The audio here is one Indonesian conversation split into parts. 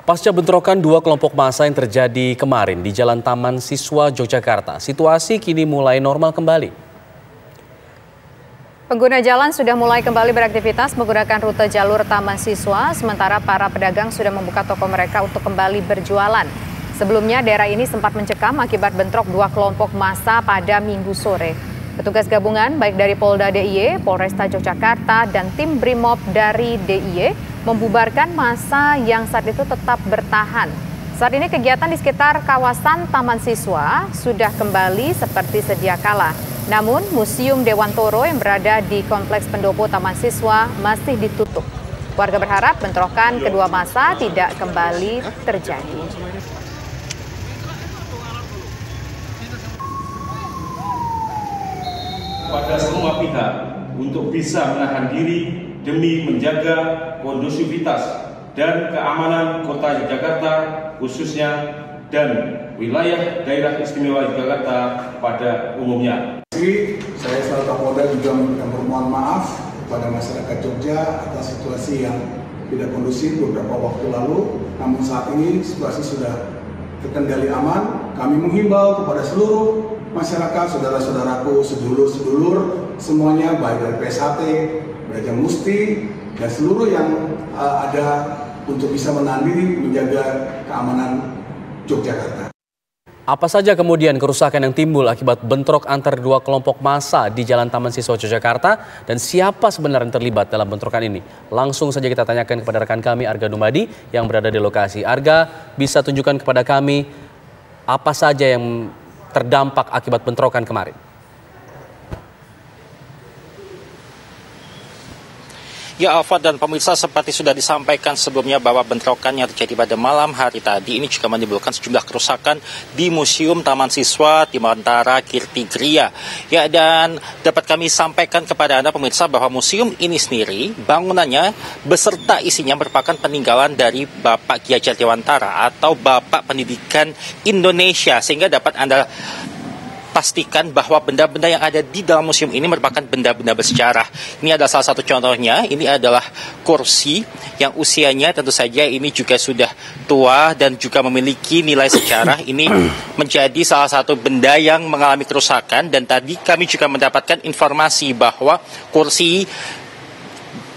Pasca bentrokan dua kelompok massa yang terjadi kemarin di Jalan Taman Siswa Yogyakarta, situasi kini mulai normal kembali. Pengguna jalan sudah mulai kembali beraktivitas menggunakan rute jalur Taman Siswa, sementara para pedagang sudah membuka toko mereka untuk kembali berjualan. Sebelumnya, daerah ini sempat mencekam akibat bentrok dua kelompok massa pada Minggu sore. Petugas gabungan baik dari Polda DIY, Polresta Yogyakarta, dan tim Brimob dari DIY membubarkan massa yang saat itu tetap bertahan. Saat ini kegiatan di sekitar kawasan Taman Siswa sudah kembali seperti sedia kala. Namun, Museum Dewantoro yang berada di Kompleks Pendopo Taman Siswa masih ditutup. Warga berharap bentrokan kedua massa tidak kembali terjadi. Pada semua pihak untuk bisa menahan diri demi menjaga kondusivitas dan keamanan Kota Yogyakarta khususnya dan wilayah daerah istimewa Yogyakarta pada umumnya. Saya selaku Kapolda juga mohon maaf kepada masyarakat Jogja atas situasi yang tidak kondusif beberapa waktu lalu. Namun saat ini situasi sudah terkendali aman. Kami menghimbau kepada seluruh masyarakat, saudara-saudaraku, sedulur-sedulur semuanya, baik dari PSHT, Braja Musti, dan seluruh yang ada untuk bisa menahan diri menjaga keamanan Yogyakarta. Apa saja kemudian kerusakan yang timbul akibat bentrok antar dua kelompok massa di Jalan Taman Siswa Yogyakarta dan siapa sebenarnya yang terlibat dalam bentrokan ini? Langsung saja kita tanyakan kepada rekan kami Arga Dumadi yang berada di lokasi. Arga, bisa tunjukkan kepada kami apa saja yang terdampak akibat bentrokan kemarin? Ya, Alfa dan pemirsa, seperti sudah disampaikan sebelumnya bahwa bentrokan yang terjadi pada malam hari tadi ini juga menimbulkan sejumlah kerusakan di Museum Taman Siswa Timantara Kirtigria. Ya, dan dapat kami sampaikan kepada Anda pemirsa bahwa museum ini sendiri bangunannya beserta isinya merupakan peninggalan dari Bapak Ki Hajar Dewantara atau Bapak Pendidikan Indonesia, sehingga dapat Anda pastikan bahwa benda-benda yang ada di dalam museum ini merupakan benda-benda bersejarah. Ini adalah salah satu contohnya, ini adalah kursi yang usianya tentu saja ini juga sudah tua dan juga memiliki nilai sejarah. Ini menjadi salah satu benda yang mengalami kerusakan, dan tadi kami juga mendapatkan informasi bahwa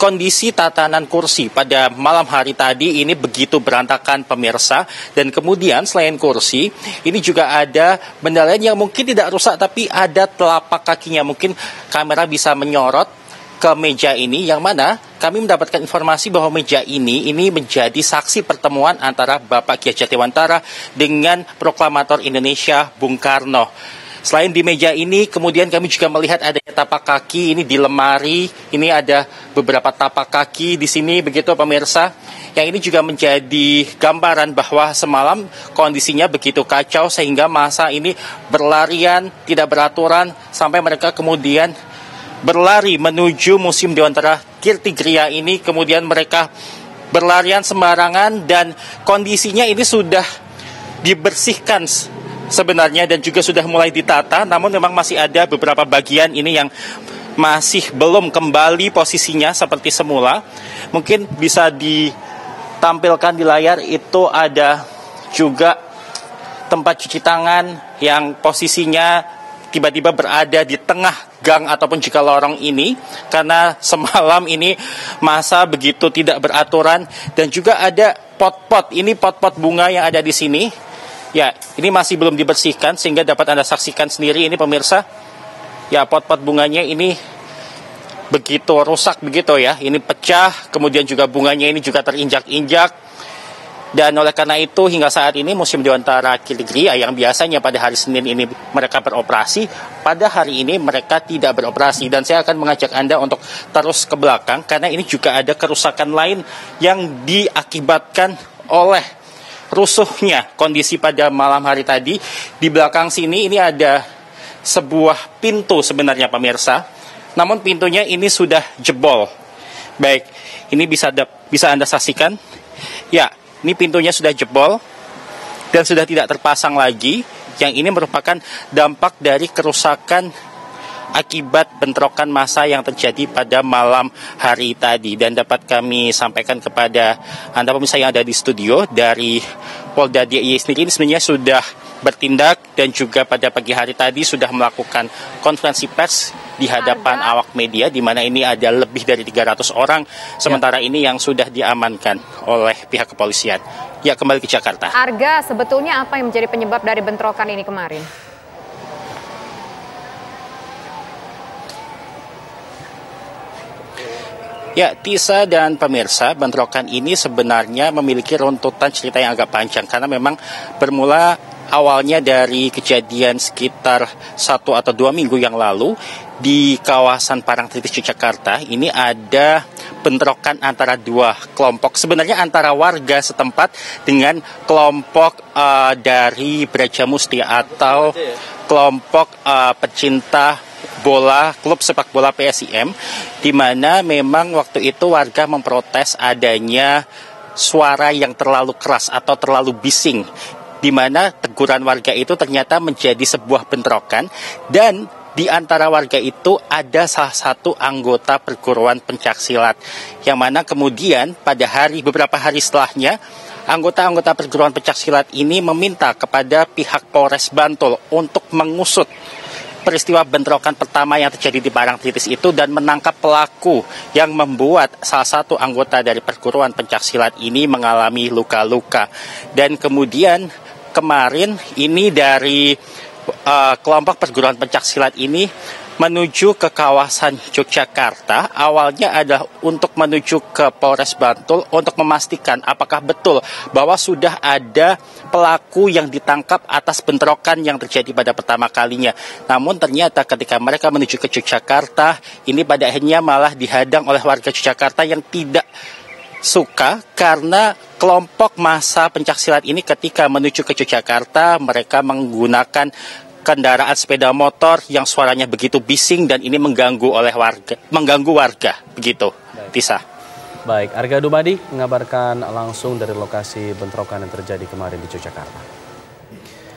kondisi tatanan kursi pada malam hari tadi ini begitu berantakan pemirsa, dan kemudian selain kursi ini juga ada benda lain yang mungkin tidak rusak tapi ada telapak kakinya. Mungkin kamera bisa menyorot ke meja ini, yang mana kami mendapatkan informasi bahwa meja ini menjadi saksi pertemuan antara Bapak Ki Hajar Dewantara dengan proklamator Indonesia Bung Karno. Selain di meja ini, kemudian kami juga melihat adanya tapak kaki ini di lemari. Ini ada beberapa tapak kaki di sini, begitu pemirsa. Yang ini juga menjadi gambaran bahwa semalam kondisinya begitu kacau sehingga massa ini berlarian, tidak beraturan, sampai mereka kemudian berlari menuju Museum Dewantara Kirtigria ini. Kemudian mereka berlarian sembarangan dan kondisinya ini sudah dibersihkan sebenarnya dan juga sudah mulai ditata, namun memang masih ada beberapa bagian ini yang masih belum kembali posisinya seperti semula. Mungkin bisa ditampilkan di layar, itu ada juga tempat cuci tangan yang posisinya tiba-tiba berada di tengah gang ataupun juga lorong ini, karena semalam ini massa begitu tidak beraturan. Dan juga ada pot-pot, ini pot-pot bunga yang ada di sini. Ya, ini masih belum dibersihkan sehingga dapat Anda saksikan sendiri ini pemirsa. Ya, pot-pot bunganya ini begitu rusak begitu ya. Ini pecah, kemudian juga bunganya ini juga terinjak-injak. Dan oleh karena itu hingga saat ini Museum Dewantara Kirtigria yang biasanya pada hari Senin ini mereka beroperasi, pada hari ini mereka tidak beroperasi. Dan saya akan mengajak Anda untuk terus ke belakang karena ini juga ada kerusakan lain yang diakibatkan oleh rusuhnya kondisi pada malam hari tadi. Di belakang sini ini ada sebuah pintu sebenarnya pemirsa, namun pintunya ini sudah jebol. Baik, ini bisa Anda saksikan. Ya, ini pintunya sudah jebol dan sudah tidak terpasang lagi. Yang ini merupakan dampak dari kerusakan akibat bentrokan massa yang terjadi pada malam hari tadi. Dan dapat kami sampaikan kepada Anda pemirsa yang ada di studio, dari Polda DIY sendiri ini sebenarnya sudah bertindak dan juga pada pagi hari tadi sudah melakukan konferensi pers di hadapan awak media, di mana ini ada lebih dari 300 orang, sementara ini yang sudah diamankan oleh pihak kepolisian. Ya, kembali ke Jakarta. Arga, sebetulnya apa yang menjadi penyebab dari bentrokan ini kemarin? Ya, Tisa dan pemirsa, bentrokan ini sebenarnya memiliki runtutan cerita yang agak panjang, karena memang bermula awalnya dari kejadian sekitar 1 atau 2 minggu yang lalu di kawasan Parangtritis, Yogyakarta. Ini ada bentrokan antara dua kelompok, sebenarnya antara warga setempat dengan kelompok dari Brajamusti atau kelompok pecinta bola, klub sepak bola PSIM, di mana memang waktu itu warga memprotes adanya suara yang terlalu keras atau terlalu bising, di mana teguran warga itu ternyata menjadi sebuah bentrokan, dan di antara warga itu ada salah satu anggota perguruan pencaksilat, yang mana kemudian pada beberapa hari setelahnya anggota-anggota perguruan pencaksilat ini meminta kepada pihak Polres Bantul untuk mengusut peristiwa bentrokan pertama yang terjadi di Parangtritis itu dan menangkap pelaku yang membuat salah satu anggota dari perguruan pencaksilat ini mengalami luka-luka. Dan kemudian kemarin ini dari kelompok perguruan pencaksilat ini menuju ke kawasan Yogyakarta, awalnya adalah untuk menuju ke Polres Bantul untuk memastikan apakah betul bahwa sudah ada pelaku yang ditangkap atas bentrokan yang terjadi pada pertama kalinya. Namun ternyata ketika mereka menuju ke Yogyakarta, ini pada akhirnya malah dihadang oleh warga Yogyakarta yang tidak suka karena kelompok massa pencaksilat ini ketika menuju ke Yogyakarta, mereka menggunakan kendaraan sepeda motor yang suaranya begitu bising dan ini mengganggu warga begitu. Tisa. Baik, Arga Dumadi mengabarkan langsung dari lokasi bentrokan yang terjadi kemarin di Yogyakarta.